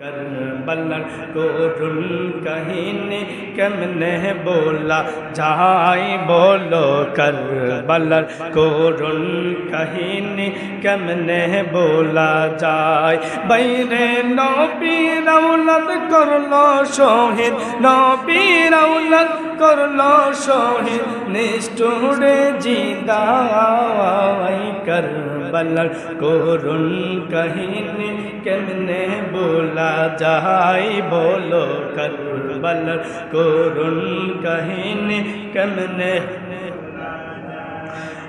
Karbala कोरुन कहीने केमने बोला जाए बोलो करबला कोरुन कहीने केमने बोला जाए बैरे नबीर औलाद करलो शहीद नबीर औलाद करलो शहीद निष्ठुरे जिंदाई करबला कोरुन कहीने केमने बोला जाए बोलो करबला कोरुन कहीने केमने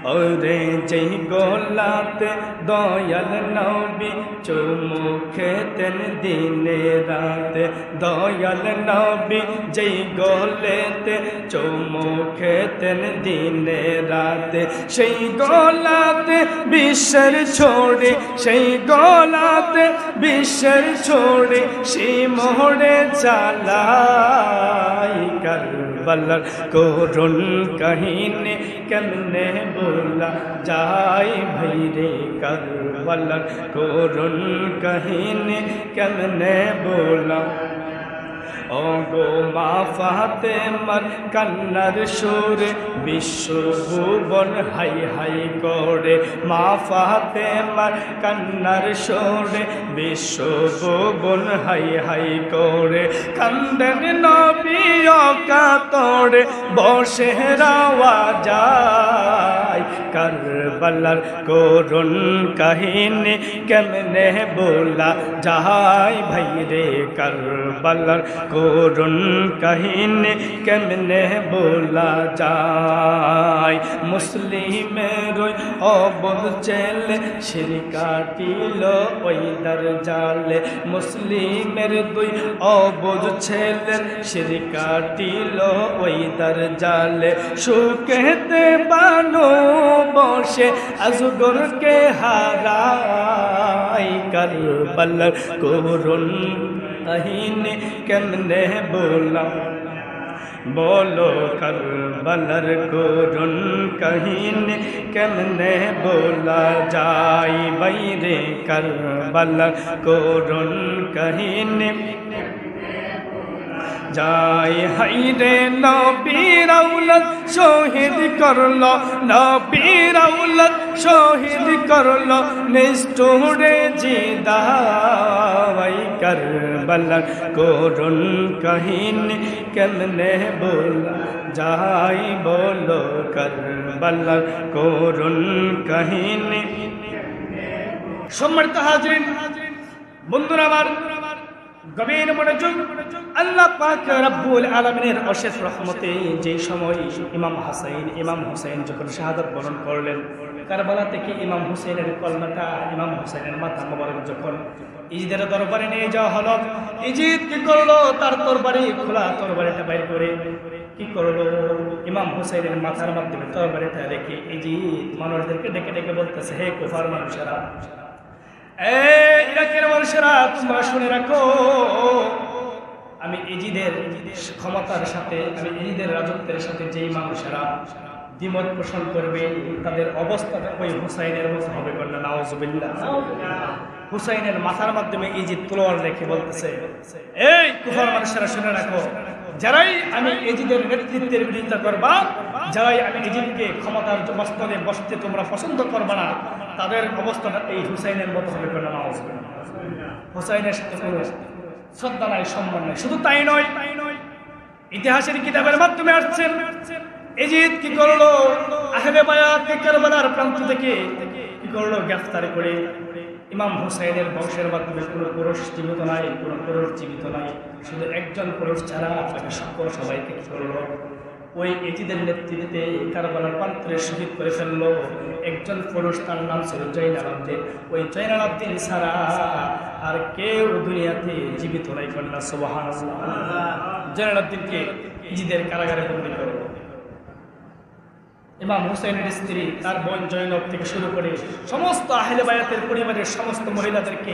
और जय गोलाते दयाल नबी चुमुखे तेन दिने रात दयाल नबी जय गोलेते चुमुखे तेन दिने रात সেই গোলাতে বিশ্বের ছোড়ে সেই গোলাতে বিশ্বের ছোড়ে সেই মোড়ে চালাই करबला कोरुन कहीने केमने बोला जाए भैरे करबला कोरुन कहीने केमने बोला ओ गो मा फातेमार कन्नार सुरे विश्व भुवन हाई हाई करे मा फातेमार कन्नार सुरे विश्व भुवन हाई हाई करे कांदेन नबी कातरे बसे रावा जाय करबलार कोरुन कहीने केमने बोला जाय भाईरे करबलार कोरुन कहीने केमने बोला जाए मुस्लिमेर अबद चेले शिरकाटिल ओई दरजाले मुस्लिमेर दुई अबद चेले शिरकाटिल ओई दरजाले सुखेते बानो बसे अजगर के हाराई करबलार कोरुन कहीने केमने बोला बोलो करबलार कोरुन कहीने केमने बोला जाए बैरे करबलार कोरुन कहीने जाए हायरे नबीर औलाद शहीद करलो नबीर औलाद शहीद करलो निष्ठुरे जिंदाई करबला कोरुन कहीने केमने बोला जाए बोलो करबला कोरुन कहीने सम्मानित हाजिरिन बंधुरा आमार गभीर मनोयोग আল্লাহ পাক রব্বুল আলামিনের অশেষ রহমতে যে সময় ইমাম হুসাইন যখন শাহাদাত বরণ করলেন কারবালা থেকে ইমাম হুসাইনের কলমাটা ইমাম হুসাইনের মাথা মোবারক যখন ইজিদের দরবারে নিয়ে যাওয়া হলো ইজিদ কি করলো তার তরবারি খোলা তরবারিটা বাইর করে কি করলো ইমাম হুসাইনের মাথার মাধ্যমে তরবারিটা রেখে ইজিদ মানুষদেরকে ডেকে ডেকে বলতেছে হে কুফার মানুষেরা ইরাকের মানুষেরা তোমরা শুনে রাখো আমি ইজিদের ক্ষমতার সাথে আমি ইজিদের রাজত্বের সাথে যেই মানুষেরা দ্বিমত পোষণ করবে তাদের অবস্থাটা ওই হুসাইনের মতো হবে বললেন নাউজুবিল্লাহ হুসাইনের মাথার মাধ্যমে ইজিদ তলোয়ার রেখে বলতেছে এই কুফার মানুষেরা শুনে রাখো যারাই আমি ইজিদের নেতৃত্বের বিরোধিতা করবা যারাই আমি ইজিদকে ক্ষমতার মস্তকে বসতে তোমরা পছন্দ করবা না তাদের অবস্থাটা এই হুসাইনের মতো হবে বললেন নাউজুবিল্লাহ হুসাইনের সাথে কোনো শ্রদ্ধা নাই সম্মান নাই শুধু তাই নয় ইতিহাসের কিতাবের মাধ্যমে আসছেন ইজিদ কি করলো আহলে বায়াত কারবালার প্রান্ত থেকে কি করলো গ্রেফতার করে ইমাম হুসাইনের বংশের মাধ্যমে কোনো পুরুষ জীবিত নাই কোনো পুরুষ জীবিত নাই শুধু একজন পুরুষ ছাড়া বাকি সকল সবাইকে কি করলো ওই ইজিদের নেতৃত্বে কারবালার প্রান্তরে শহীদ করে ফেললো একজন পুরুষ তার নাম ছিল জয়নাল আবদিন ওই জয়নাল আবদিন ছাড়া আর কেউ দুনিয়াতে জীবিত নাই কন্যা সুবহানাল্লাহ জয়নাল আবদিনকে ইজিদের কারাগারে বন্দী করলো ইমাম হুসাইনের স্ত্রী তার বোন জয়নব থেকে শুরু করে সমস্ত আহলে বায়াতের পরিবারের সমস্ত মহিলাদেরকে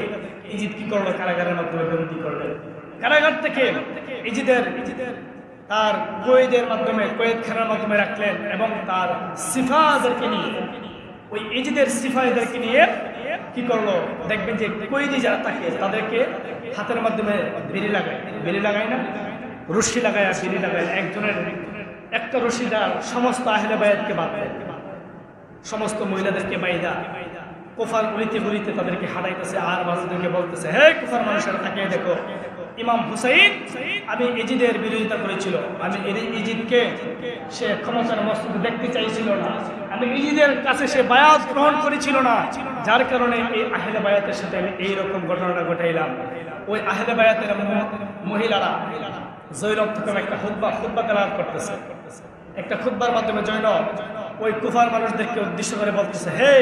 ইজিদ কি করলো কারাগারের মাধ্যমে বন্দী করলেন কারাগার থেকে ইজিদের তার কয়েদের মাধ্যমে কয়েদখানার মাধ্যমে রাখলেন এবং তার সিফাদেরকে নিয়ে ওই ইজিদের সিফাইদেরকে নিয়ে কি করলো, দেখবেন যে কয়েদি যারা থাকে তাদেরকে হাতের মাধ্যমে বেরি লাগায় না, রশি লাগায় আর বেরি লাগায়, একজনের একটা রশি দ্বারা সমস্ত আহলে বায়াতকে বাঁধ দেয়, সমস্ত মহিলাদেরকে বাইদা কুফার গুলিতে তাদেরকে হাঁটাইতেছে আর মানুষদেরকে বলতেছে, হে কুফার মানুষেরা তাকিয়ে দেখো, ইমাম হুসাইন আমি ইজিদের বিরোধিতা করেছিল, আমি ইজিদকে সে ক্ষমতার মস্তকে দেখতে চাইছিল না, আমি ইজিদের কাছে সে বায়াত গ্রহণ করেছিল না, যার কারণে এই আহলে বায়াতের সাথে আমি এইরকম ঘটনাটা ঘটাইলাম। ওই আহলে বায়াতের মহিলারা জৈনব থেকে একটা খুতবা তেলাওয়াত করতেছে, একটা খুতবার মাধ্যমে জৈনব ওই কুফার মানুষদেরকে উদ্দেশ্য করে বলতেছে, হে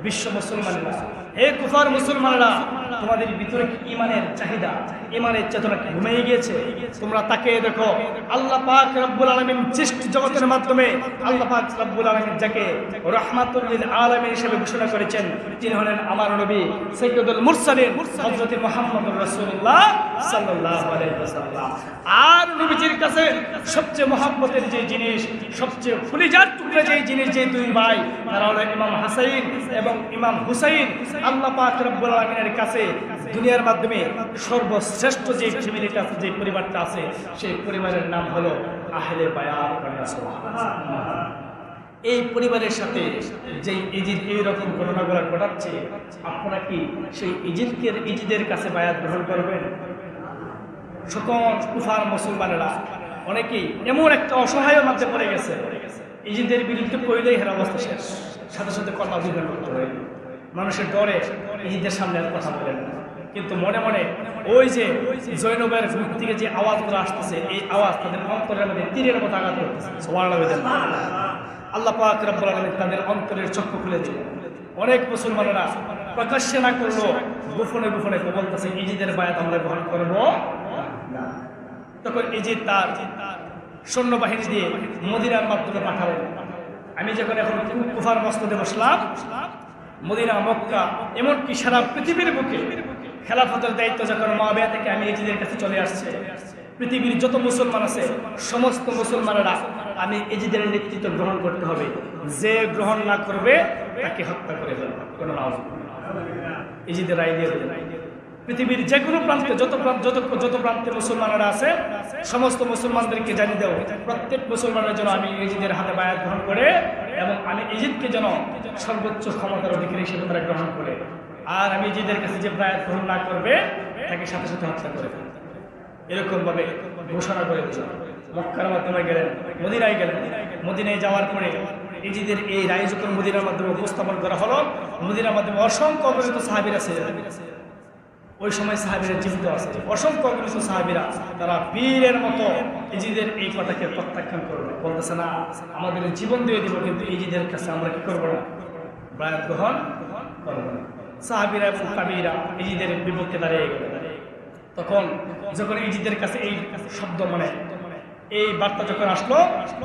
বিশ্ব মুসলমানেরা, হে কুফার মুসলমানরা, তোমাদের ভিতরে কি ইমানের চাহিদা, ইমানের চেতনা কি ঘুমিয়ে গিয়েছে? তোমরা তাকিয়ে দেখো, আল্লাহ পাক রব্বুল আলামিন সৃষ্টি জগতের মাধ্যমে আল্লাহ পাক রব্বুল আলামিন যাকে রাহমাতুল লিল আলামিন হিসেবে ঘোষণা করেছেন, তিনি হলেন আমার নবী সাইয়্যিদুল মুরসালিন হযরত মুহাম্মদুর রাসূলুল্লাহ সাল্লাল্লাহু আলাইহি ওয়াসাল্লাম। আর নবীজির কাছে সবচেয়ে মহব্বতের যে জিনিস, সবচেয়ে ফুলিজার টুকরা যে জিনিস, যে দুই ভাই তারা হলো ইমাম হাসাইন এবং ইমাম হুসাইন, আল্লাহ পাক রব্বুল আলামিনের কাছে দুনিয়ার মাধ্যমে সর্বশ্রেষ্ঠ যে ফ্যামিলিটা আছে, যে পরিবারটা আছে, সেই পরিবারের নাম হলো আহলে বায়াত। এই পরিবারের সাথে যে ইজিদ এইরকম ঘটনাগুলো ঘটাচ্ছে, আপনারা কি সেই ইজিদের কাছে বায়াত গ্রহণ করবেন? সকল কুফার মুসলমানেরা অনেকেই এমন একটা অসহায়ের মধ্যে পড়ে গেছে, ইজিদের বিরুদ্ধে কইলেই হের অবস্থা শেষ, সাথে সাথে কর্ম বিধান করতে হয়, মানুষের ডরে ইজিদের সামনে আর কথা বলেন না, কিন্তু মনে মনে ওই যে জৈনবের মুখ থেকে যে আওয়াজগুলো আসতেছে, এই আওয়াজ তাদের অন্তরের মধ্যে তীরের মতো আঘাত করতেছে। সুবহানাল্লাহ। আল্লাহ পাক রব্বুল আলামিন তাদের অন্তরের চক্ষু খুলে দিলেন। অনেক মুসলমানেরা প্রকাশ্যে না করলো, গোপনে গোপনে বলতেছে ইজিদের বায়াত আমরা গ্রহণ করবো না। তখন ইজিদ তার সৈন্যবাহিনী দিয়ে মদিনার মাধ্যমে পাঠালেন। আমি যখন এখন কুফার মসনদে বসলাম, মদিনা, মক্কা, এমনকি সারা পৃথিবীর বুকে খেলাফতের দায়িত্ব যখন মুআবিয়া থেকে আমি ইজিদের কাছে চলে আসছে, পৃথিবীর যত মুসলমান আছে সমস্ত মুসলমানেরা আমি ইজিদের নেতৃত্ব গ্রহণ করতে হবে, যে গ্রহণ না করবে তাকে হত্যা করে দেবে। কোনো ইজিদের রায় দিয়ে দেবে, পৃথিবীর যে কোনো প্রান্তে যত প্রান্তে মুসলমানেরা আছে সমস্ত মুসলমানদেরকে জানিয়ে দেও, প্রত্যেক মুসলমানের জন্য আমি ইজিদের হাতে বায়াত গ্রহণ করে এবং আমি ইজিদকে যেন সর্বোচ্চ ক্ষমতার অধিকারী হিসেবে তারা গ্রহণ করে, আর আমি ইজিদের কাছে যে বায়াত গ্রহণ না করবে তাকে সাথে সাথে হত্যা করে দেবে। এরকম ভাবে ঘোষণা করে দিল। মক্কার মাধ্যমে গেলেন, মদিনায় গেলেন। মদিনায় যাওয়ার পরে ইজিদের এই রায় যখন মদিনার মাধ্যমে উপস্থাপন করা হলো, মদিনার মাধ্যমে অসংখ্য অগণিত সাহাবীরা ছিলেন, ওই সময় সাহাবীরা জীবিত আছে, অসংখ্য অগণিত সাহাবীরা তারা বীরের মতো ইজিদের এই কথাকে প্রত্যাখ্যান করবে, বলতেছে না আমাদের জীবন দিয়ে দিব, কিন্তু ইজিদের কাছে আমরা কি করবো না, বায়াত গ্রহণ করবো না। সাহাবীরা এবং তাবীরা ইজিদের বিপক্ষে দাঁড়িয়ে গেল। তখন যখন ইজিদের কাছে এই শব্দ মানে এই বার্তা যখন আসলো,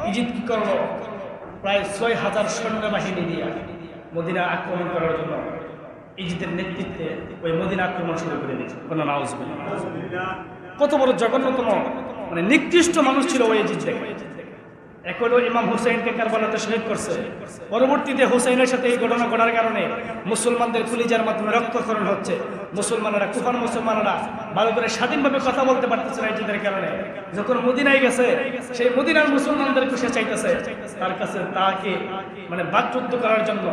ইজিদ কি করলো, প্রায় ৬,০০০ সৈন্যবাহিনী দিয়ে মদিনা আক্রমণ করার জন্য ইজিদের নেতৃত্বে ওই মদিনা আক্রমণ শুরু করে দিয়েছে। কত বড় জঘন্যতম মানে নিকৃষ্ট মানুষ ছিল ওই ইজিদ। এখনো ইমাম হুসাইনকে কারবালাতে শহীদ করছে। পরবর্তীতে হুসাইনের সাথে এই ঘটনা ঘটার কারণে মুসলমানদের কলিজার মাধ্যমে রক্তক্ষরণ হচ্ছে। মুসলমানেরা, কুফার মুসলমানেরা ভালো করে স্বাধীনভাবে কথা বলতে পারতেছে না ইজিদের কারণে। যখন মদিনায় গেছে, সেই মদিনার মুসলমানদেরকে সে চাইতেছে তার কাছে, তাকে মানে বাকযুদ্ধ করার জন্য,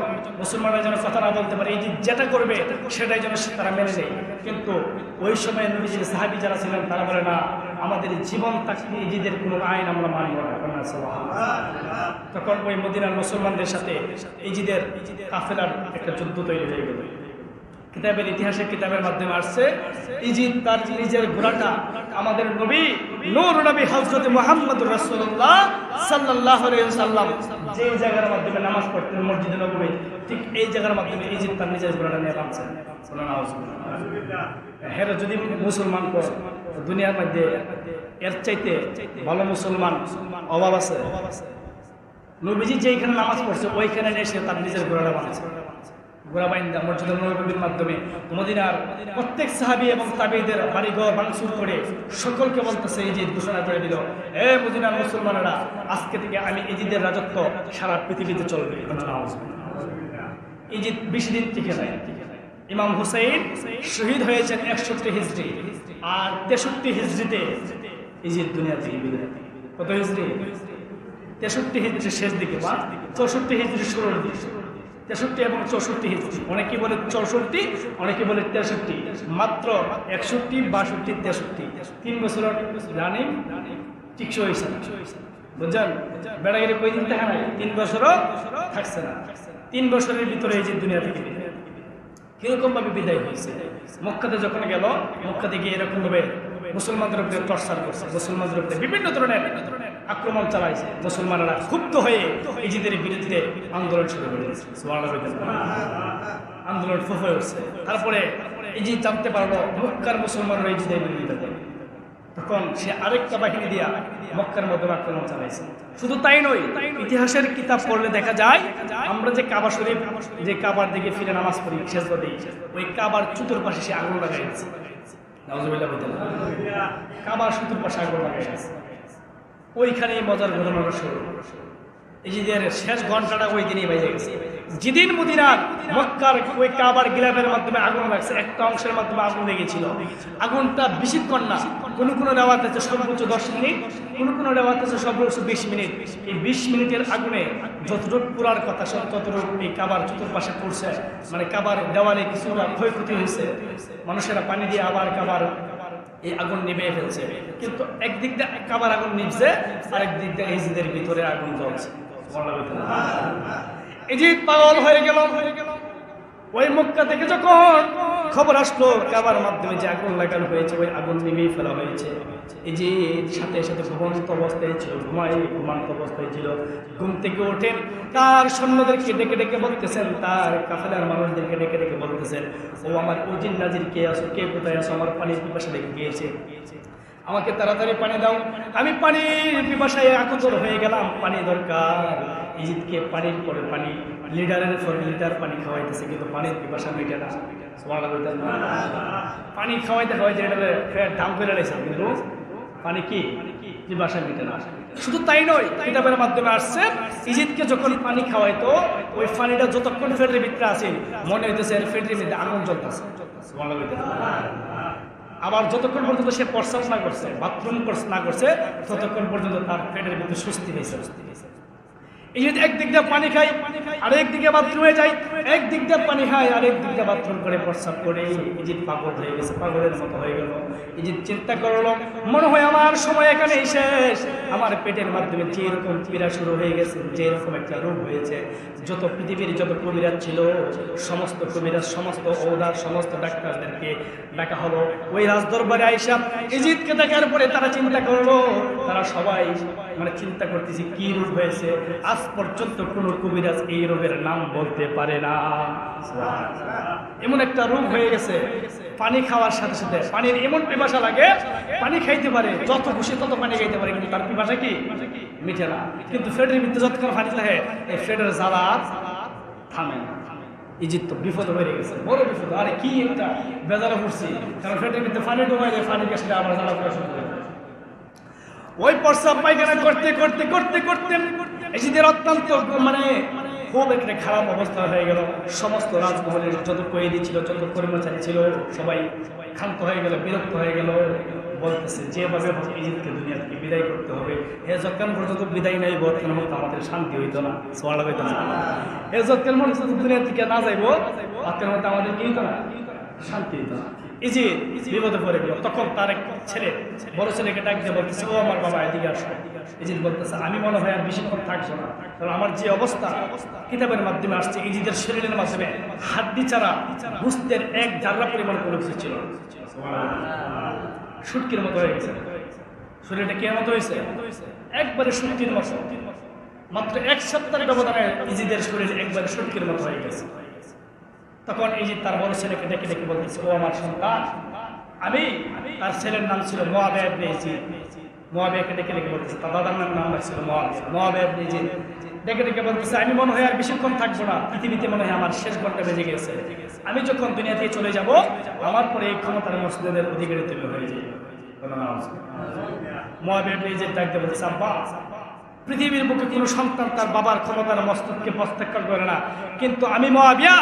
মুসলমানরা যেন কথা না বলতে পারে, ইজিদ যেটা করবে সেটাই যেন তারা মেনে নেয়। কিন্তু ওই সময় নবীজির সাহাবী যারা ছিলেন তারা বলে না, আমাদের জীবন থাকতে ইজিদের কোনো আইন আমরা মানব না। তখন ওই মদিনার মুসলমানদের সাথে ইজিদের কাফেলার একটা যুদ্ধ তৈরি হয়ে গেল। কিতাবের ইতিহাসে কিতাবের মাধ্যমে আসছে, ইজিদ তার নিজের ঘোড়াটা আমাদের নবী নূর নবী হযরত মুহাম্মদুর রাসূলুল্লাহ সাল্লাল্লাহু আলাইহি ওয়াসাল্লাম যে জায়গার মাধ্যমে নামাজ পড়তেন মসজিদে নববী, ঠিক এই জায়গার মাধ্যমে ইজিদ তার নিজের ঘোড়াটা নিয়ে নামছেন। হেরে যদি মুসলমান দুনিয়ার মধ্যে এর চাইতে ভালো মুসলমান অভাব আছে। নবীজি যেখানে নামাজ পড়ছে ওইখানে এসে তার নিজের ঘোড়াটা বানাচ্ছে, ঘোড়া বাইন্দা মসজিদে নববীর মাধ্যমে মদিনার প্রত্যেক সাহাবী এবং তাবেঈদের বাড়িঘর ভাঙচুর করে সকলকে বলতেছে, ইজিদ ঘোষণা করে দিল, এ মদিনার মুসলমানেরা, আজকে থেকে আমি ইজিদের রাজত্ব সারা পৃথিবীতে চলবে। ইজিদ 20 দিন টিকে নাই, ইমাম হুসাইন শহীদ হয়েছেন 61 হিজরি, আর 63 হিজরিতে ইজিদ দুনিয়া থেকে বিদায়। কত হিজরি? 63 হিজরির শেষ দিকে বা 64 হিজরির শুরুর দিকে। 63 এবং 64 হিজরি, অনেকে বলে 64, অনেকে বলে 63, মাত্র 61, 62, 63, 3 বছর রানিং টিকসই হয়েছে। বুঝছেন? বেড়াগিরি কই দিন দেখা নাই, 3 বছরও থাকছে না। 3 বছরের ভিতরে এই যে দুনিয়া থেকে বিদায়। কিরকম ভাবে বিদায় হয়েছে? মক্কাতে যখন গেল, মক্কাতে গিয়ে এরকম ভাবে মুসলমানদের উপরে টর্চার করছে, মুসলমানদের উপরে বিভিন্ন ধরনের আক্রমণ চালাইছে। মুসলমানরা ক্ষুব্ধ হয়ে ইজিদের বিরুদ্ধে আন্দোলন শুরু করে দিয়েছে। আন্দোলন ফুফে উঠছে। তারপরে ইজিদ জানতে পারলো মক্কার মুসলমানরা ইজিদের বিরোধিতা করে, তখন সে আরেকটা বাহিনী দিয়া মক্কার মধ্যে আক্রমণ চালাইছে। শুধু তাই নয়, ইতিহাসের কিতাব পড়লে দেখা যায় আমরা যে কাবা শরীফ, যে কাবার দিকে ফিরে নামাজ পড়ি সেজদা দিই, ওই কাবার চতুর্পাশে সে আগুন লাগাইছে। নাউজুবিল্লাহ বলতে কাবার চতুর্পাশে আগুন লাগাইছে। ওইখানে মজার ঘটনাটা শুরু। ইজিদের শেষ ঘন্টাটা ওই দিনই বেজে গেছে, যেদিন মদিনার মক্কার ওই কাবার গিলাফের মাধ্যমে আগুন লাগছে। একটা অংশের মাধ্যমে আগুন লেগেছিল। আগুনটা বেশিক্ষণ না, কোনো কোনো রেওয়াত আছে সর্বোচ্চ 10 মিনিট, কোনো কোনো রেওয়াত আছে সর্বোচ্চ 20 মিনিট। এই 20 মিনিটের আগুনে যতটুকু পুরার কথা ততটুকু এই কাবার চতুর্পাশে পড়ছে, মানে কাবার দেওয়ালে কিছুটা ক্ষয়ক্ষতি হয়েছে। মানুষেরা পানি দিয়ে আবার কাবার এই আগুন নিভিয়ে ফেলছে। কিন্তু একদিক দিয়ে কাবার আগুন নিভছে, আরেক দিক দিয়ে ইজিদের ভিতরে আগুন জ্বলছে। ইজিদ পাগল হয়ে গেল। ওই মক্কা থেকে যখন খবর আসলো কাবার মাধ্যমে যে আগুন লাগানো হয়েছে, ওই আগুন নিভিয়ে ফেলা হয়েছে, ইজিদ সাথে সাথে ঘুমন্ত অবস্থায় ছিল, ঘুমান্ত অবস্থায় ছিল। ঘুম থেকে ওঠেন, তার সৈন্যদেরকে ডেকে ডেকে বলতেছেন, তার কাফেলার মানুষদেরকে ডেকে ডেকে বলতেছেন, ও আমার উজির নাজির কে আছো, কে কোথায় আছো, আমার পানির পিপাসা লেগে গিয়েছে, আমাকে তাড়াতাড়ি পানি দাও। আমি পানির পিপাসায় আকুল হয়ে গেলাম, পানি দরকার। ইজিদকে পানির পরে পানি, লিটারের পরে লিটার পানি খাওয়াইতেছে, কিন্তু পানির পিপাসা মেটে না। পানি খাওয়াইতে খাওয়াইতে দাম করে রয়েছে, কিন্তু পানি কি পিপাসা মেটে না। শুধু তাই নয়, কিতাবের মাধ্যমে আসছে ইজিদকে যখন পানি খাওয়াইতো, ওই পানিটা যতক্ষণ ফেটের ভিতরে আছে মনে হইতেছে এর ফেটের মধ্যে আগুন জ্বলতেছে। আবার যতক্ষণ পর্যন্ত সে প্রস্রাব না করছে, বাথরুম না করছে, ততক্ষণ পর্যন্ত তার পেটের ভিতরে স্বস্তি হয়েছে। এই যে একদিক দিয়ে পানি খাই, আরেক দিকে বাথরুমে যাই, একদিক দিয়ে পানি খাই, আরেক দিক দিয়ে বাথরুম করে প্রস্রাব করে ইজিদ পাগল হয়ে গেছে, পাগলের মতো হয়ে গেল। ইজিদ চিন্তা করলো, মনে হয় আমার সময় এখানেই শেষ। আমার পেটের মাধ্যমে যেরকম পীড়া শুরু হয়ে গেছে, যেরকম একটা রোগ হয়েছে, যত পৃথিবীর যত কবিরাজ ছিল, সমস্ত কবিরাজ, সমস্ত ঔদার, সমস্ত ডাক্তারদেরকে ডাকা হলো। ওই রাজদরবারে আইসা ইজিদকে দেখার পরে তারা চিন্তা করলো, তারা সবাই মানে চিন্তা করতেছে কি রোগ হয়েছে। আজ পর্যন্ত কোন কবিরাজ এই রোগের নাম বলতে পারে না। এমন একটা রোগ হয়ে গেছে, পানি খাওয়ার সাথে সাথে পানির এমন পিপাসা লাগে, পানি খাইতে পারে, যত খুশি তত পানি খাইতে পারে, কিন্তু তার পিপাসা কি মিটে না। কিন্তু ফেটের ভিতরে যতক্ষণ পানি থাকে, এই ফেটের জ্বালা থামে না। ইজিদ তো বিপদ হয়ে গেছে, বড় বিপদ। আরে কি একটা বেজারা পড়ছি, কারণ ফেটের ভিতরে পানি ডুবাইলে পানি গেছে আবার জ্বালা করা শুরু করে। ওই প্রস্রাব পায়খানা করতে করতে করতে করতে ইজিদের অত্যন্ত মানে খুব একটা খারাপ অবস্থা হয়ে গেল। সমস্ত রাজমহলের যত কয়েদি ছিল, যত কর্মচারী ছিল, সবাই ক্ষান্ত হয়ে গেল, বিরক্ত হয়ে গেল। বলতেছে যেভাবে ইজিদকে দুনিয়া থেকে বিদায় করতে হবে, যতক্ষণ পর্যন্ত বিদায় নেই বর্তমান মতো আমাদের শান্তি হইতো না, সোয়ালা হইতো না। যতক্ষণ পর্যন্ত দুনিয়া থেকে না যাইবো, আজকের মতো আমাদের কি হইতো না, শান্তি হইতো না। ইজিদ বিপদে পড়ে গেল। তখন তার এক ছেলে, বড় ছেলেকে ডাক দিয়ে বলতেছে, ও আমার বাবা এদিকে আসো। ইজিদ বলতেছে, আমি মনে হয় আর বেশিক্ষণ থাকবো না, কারণ আমার যে অবস্থা, কিতাবের মাধ্যমে আসছে ইজিদের শরীরের মাধ্যমে হাড্ডি ছাড়া গোস্তের এক জাররা পরিমাণ কোনো কিছু ছিল, শুটকির মতো হয়ে গেছে। শরীরটা কে মতো হয়েছে, একবারে শুটকির মতো। মাত্র 1 সপ্তাহের ব্যবধানে ইজিদের শরীর একবারে শুটকির মতো হয়ে গেছে। তখন ইজিদ তার বড় ছেলেকে ডেকে ডেকে বলতেছে, ও আমার সন্তান। আমি তার ছেলের নাম ছিল মুআবিয়া ইবনে ইয়াজিদ। মুআবিয়াকে ডেকে ডেকে বলতেছে, তার দাদার নাম ছিল মুআবিয়া ইবনে ইয়াজিদ। ডেকে ডেকে বলতেছে, আমি মনে হয় আর বেশিক্ষণ থাকবো না, পৃথিবীতে মনে হয় আমার শেষ ঘন্টা বেজে গেছে। আমি যখন দুনিয়া থেকে চলে যাব, আমার পরে এই ক্ষমতার মসজিদের অধিকারী তুমি হয়ে যাবে। মুআবিয়া ইবনে ইয়াজিদ ডাকতে বলতেছে, আব্বা পৃথিবীর বুকে কোনো সন্তান তার বাবার ক্ষমতার মস্তককে প্রত্যাখ্যান করে না, কিন্তু আমি মুআবিয়া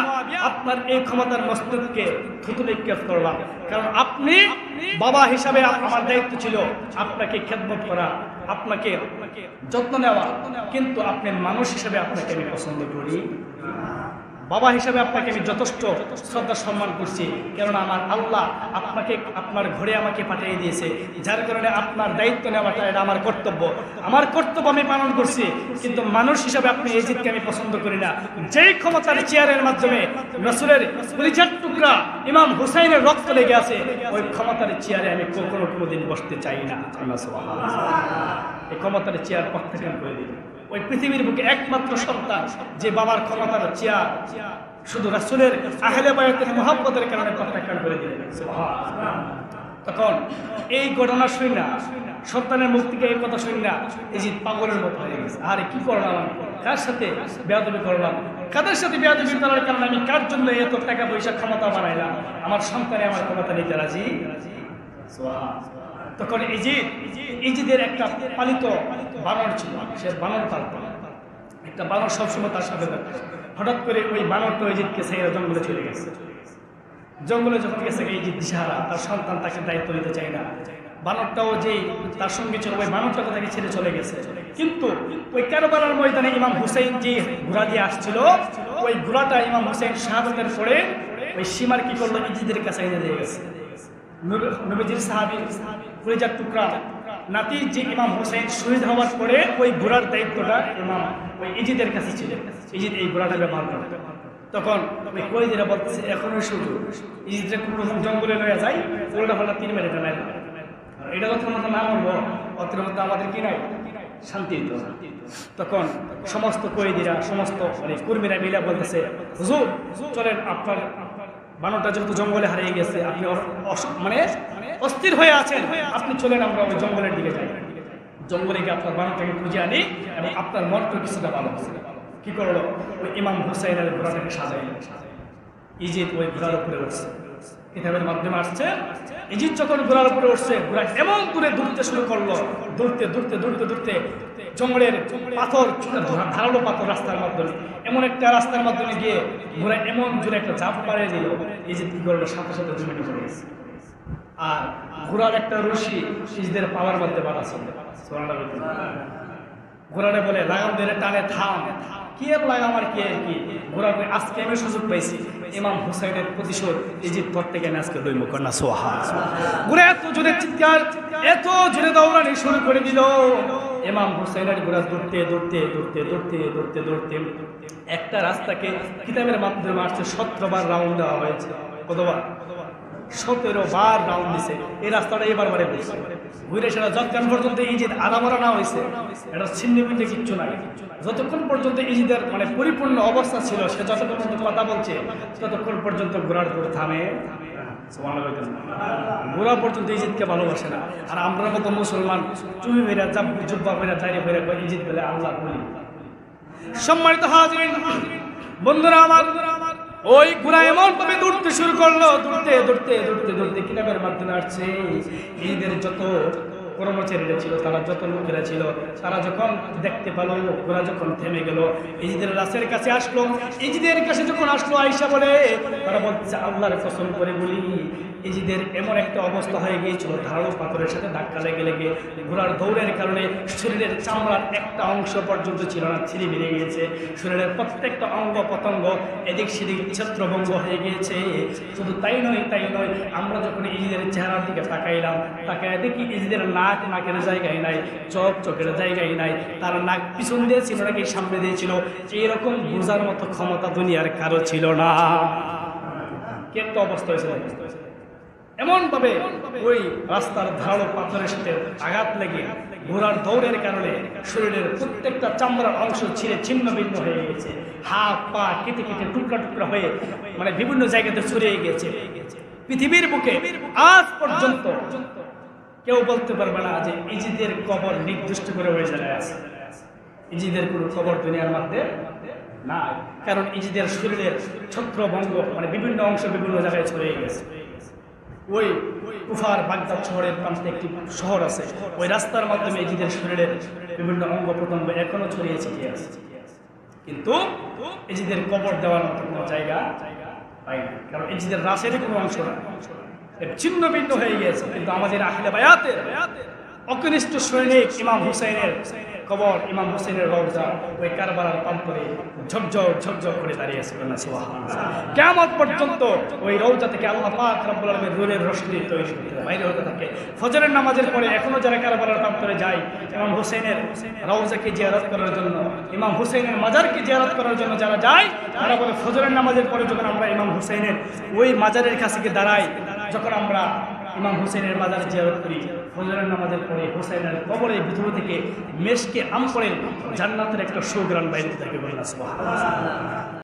আপনার এই ক্ষমতার মস্তককে থুতু নিক্ষেপ করলাম। কারণ আপনি বাবা হিসাবে আমার দায়িত্ব ছিল আপনাকে খেদমত করা, আপনাকে যত্ন নেওয়া, কিন্তু আপনি মানুষ হিসাবে আপনাকে আমি পছন্দ করি। বাবা হিসাবে আপনাকে আমি যথেষ্ট শ্রদ্ধা সম্মান করছি, কেননা আমার আল্লাহ আপনাকে আপনার ঘরে আমাকে পাঠিয়ে দিয়েছে, যার কারণে আপনার দায়িত্ব নেওয়াটা এটা আমার কর্তব্য। আমার কর্তব্য আমি পালন করছি, কিন্তু মানুষ হিসাবে আপনি এজিদকে আমি পছন্দ করি না। যেই ক্ষমতার চেয়ারের মাধ্যমে রাসূলের কলিজার টুকরা ইমাম হুসাইনের রক্ত লেগে আছে, ওই ক্ষমতার চেয়ারে আমি কোনোদিন বসতে চাই না। এই ক্ষমতার চেয়ার প্রত্যাখ্যান করে দিই। ওই পৃথিবীর বুকে একমাত্র সন্তান যে বাবার ক্ষমতার চেয়ার শুধু রাসূলের আহলে বায়াতের মুহাব্বতের কারণে প্রত্যাখ্যান করে দিলেন। তখন এই ঘটনা শুনি না, সন্তানের মুখ থেকে এই কথা শুনি না, ইজিদ পাগলের মতো হয়ে গেছে। আরে কি করলাম আমি, কার সাথে বেয়াদবি করলাম, কাদের সাথে বেয়াদবি করার কারণে আমি কার জন্য এত টাকা পয়সা ক্ষমতা বানাইলাম, আমার সন্তানে আমার ক্ষমতা নিতে রাজি। তখন ইজিদের একটা পালিত বানর ছিল, সে বানর পালত। একটা বানর সবসময় তার সাথে থাকতো। হঠাৎ করে ওই বানরটা ইজিদকে ছেড়ে জঙ্গলে চলে গেছে। জঙ্গলে যখন গেছে ইজিদ দিশাহারা, তার সন্তান তাকে দায়িত্ব নিতে চায় না। বানরটাও যে তার সঙ্গে ছিল, ওই বানরটাকে তাকে ছেড়ে চলে গেছে। কিন্তু ওই কারবালার ময়দানে ইমাম হুসাইন যে ঘোড়া দিয়ে আসছিল, ওই ঘোড়াটা ইমাম হুসাইন শাহাদাতের পরে ওই সীমার কি করলো, ইজিদের কাছে এনে দিয়ে গেছে। নবীজির সাহাবী কলিজার টুকরা নাতি যে ইমাম হুসাইন শহীদ হওয়ার পরে ওই ঘোড়ার দায়িত্বটা ইমাম ওই ইজিদের কাছে ছিল। ইজিদ এই ঘোড়াটা ব্যবহার করত। তখন ওই কলিজারা বলতেছে এখনো শুরু, ইজিদরা কোনো রকম জঙ্গলে লয়ে যায়, উল্টা পাল্টা তীর মেরে ফেলায়। এটা যখন আমরা না বলবো, অতর মধ্যে আমাদের কি নাই শান্তি। তখন সমস্ত কয়েদিরা, সমস্ত কর্মীরা মিলে বলতেছে, হুজুর চলেন, আপনার বানরটা যেহেতু জঙ্গলে হারিয়ে গেছে, আপনি মানে অস্থির হয়ে আছেন, আপনি চলেন আমরা ওই জঙ্গলের দিকে যাই। জঙ্গলে গিয়ে আপনার বানরটাকে খুঁজে আনি এবং আপনার মনটা কিছুটা ভালো হবে। কি করলো, ওই ইমাম হুসাইনের ঘোড়াটাকে সাজাইলেন। ইজিদ ওই ঘোড়ার উপরে উঠছে। কিতাবের মাধ্যমে আসছে, ইজিদ যখন ঘোড়ার উপরে উঠছে, ঘোড়া এমন দূরে দৌড়তে শুরু করলো, দৌড়তে দৌড়তে দৌড়তে দৌড়তে জঙ্গলের পাথর, ধারালো পাথর রাস্তার মাধ্যমে, এমন একটা রাস্তার মাধ্যমে গিয়ে ঘোড়া এমন জোরে একটা ঝাঁপ মারিয়ে দিল, ইজিদ কি করলো, সাথে সাথে জমিনে পড়ে গেছে। আর ঘোড়ার একটা রশি ইজিদের পাওয়ার মধ্যে বাঁধা ছিল। ঘোড়াটা বলে, লাগাম ধরে টানে থাম। কি আর লাগাম আর কি আর কি, ঘোড়া আজকে আমি সুযোগ পাইছি ইমাম হুসাইনের প্রতিশোধ ইজিদ প্রত্যেকে আজকে লইব কন্যা সোহা। ঘোড়া এত জোরে চিৎকার, এত জোরে দৌড়ানি শুরু করে দিল, ইমাম হুসাইনের ঘোড়া দৌড়তে দৌড়তে দৌড়তে দৌড়তে দৌড়তে দৌড়তে একটা রাস্তাকে কিতাবের মাধ্যমে আসছে 17 বার রাউন্ড দেওয়া হয়েছে। কতবার? 17 বার রাউন্ড দিছে। এই রাস্তাটা এবার বলছে ঘুরে সেটা যতক্ষণ পর্যন্ত ইজিদ আরামরা না হয়েছে, এটা ছিন্ন মিটে কিচ্ছু নাই। যতক্ষণ পর্যন্ত ইজিদের মানে পরিপূর্ণ অবস্থা ছিল, সে যতক্ষণ পর্যন্ত কথা বলছে ততক্ষণ পর্যন্ত ঘোড়ার দৌড় থামে। ঘোড়া পর্যন্ত ইজিদকে ভালোবাসে না। আর আমরা মতো মুসলমান চুমি মেরা জুব্বা মেরা দাঁড়িয়ে ফেরা ইজিদ বলে আল্লাহ বলি। সম্মানিত হাজিরিন, বন্ধুরা আমার, ওই ঘোড়া এমন ভাবে দৌড়তে শুরু করলো, দৌড়তে দৌড়তে দৌড়তে দৌড়তে কিতাবের মাধ্যমে আসছে ইজিদের যত কর্মচারীরা ছিল, তারা যত লোকেরা ছিল, তারা যখন দেখতে পেলো ঘোড়া যখন থেমে গেল, ইজিদের রাসের কাছে আসলো। ইজিদের কাছে যখন আসলো, আয়েশা বলে, তারা বলছে আল্লাহর কসম করে বলি, ইজিদের এমন একটা অবস্থা হয়ে গিয়েছিল, ধারালো পাথরের সাথে ধাক্কা লেগে লেগে ঘোড়ার দৌড়ের কারণে শরীরের চামড়ার একটা অংশ পর্যন্ত ছিল না, ছিঁড়ে বেরিয়ে গিয়েছে। শরীরের প্রত্যেকটা অঙ্গ প্রত্যঙ্গ এদিক সেদিক ছত্রভঙ্গ হয়ে গিয়েছে। শুধু তাই নয়, আমরা যখন ইজিদের চেহারার দিকে তাকাইলাম, তাকায় দেখি ইজিদের নাক নাকের জায়গায় নাই, চোখ চোখের জায়গায় নাই, তার নাক পিছন দিয়ে ছিল নাকি সামনে দিয়েছিল। এইরকম বোঝার মতো ক্ষমতা দুনিয়ার কারো ছিল না। কি একটা অবস্থা হয়েছিল! এমন ভাবে ওই রাস্তার ধারালো পাথরের সাথে আঘাত লেগে ঘোড়ার দৌড়ের কারণে শরীরের প্রত্যেকটা চামড়ার অংশ ছিঁড়ে ছিন্ন ভিন্ন হয়ে গেছে। হাত পা কেটে কেটে টুকরা টুকরা হয়ে মানে বিভিন্ন জায়গাতে ছড়িয়ে গেছে। পৃথিবীর বুকে আজ পর্যন্ত কেউ বলতে পারবে না যে ইজিদের কবর নির্দিষ্ট করে ওই জায়গায় আছে। ইজিদের কোনো কবর দুনিয়ার মধ্যে না, কারণ ইজিদের শরীরের ছত্রভঙ্গ মানে বিভিন্ন অংশ বিভিন্ন জায়গায় ছড়িয়ে গেছে। ওই কুফার বাগদাদ শহরের প্রান্তে একটি শহর আছে, ওই রাস্তার মাধ্যমে এজিদের শরীরের বিভিন্ন অঙ্গ প্রত্যঙ্গ এখনো ছড়িয়ে ছিটিয়ে আছে, কিন্তু এজিদের কবর দেওয়ার মতো কোনো জায়গা পাই না, কারণ এজিদের রাসেরই কোনো অংশ না, ছিন্ন ভিন্ন হয়ে গিয়েছে। কিন্তু আমাদের আহলে বায়াতের অকনিষ্ঠ সৈনিক ইমাম হুসাইনের কবর, ইমাম হুসাইনের রওজা ওই কারবালার প্রান্তরে ঝকঝক ঝকঝক করে দাঁড়িয়েছে। কিয়ামত পর্যন্ত ওই রওজা থেকে আল্লাহ পাক রব্বুল আলামিন নূরের রোশনি তৈরি করতে বাইরে হতে থাকে। ফজরের নামাজের পরে এখনো যারা কারবালার প্রান্তরে যায় ইমাম হুসাইনের রওজাকে জিয়ারত করার জন্য, ইমাম হুসাইনের মাজারকে জিয়ারত করার জন্য যারা যায়, তারা বলে ফজরের নামাজের পরে যখন আমরা ইমাম হুসাইনের ওই মাজারের কাছে গিয়ে দাঁড়াই, যখন আমরা ইমাম হুসাইনের মাজার জিয়ারত করি, ফজরের নামাজের পরে হুসাইনের কবরের ভিতর থেকে মেশকে আম করে জান্নাতের একটা সুঘ্রাণ বাইরে থেকে বললাম সুবহানাল্লাহ।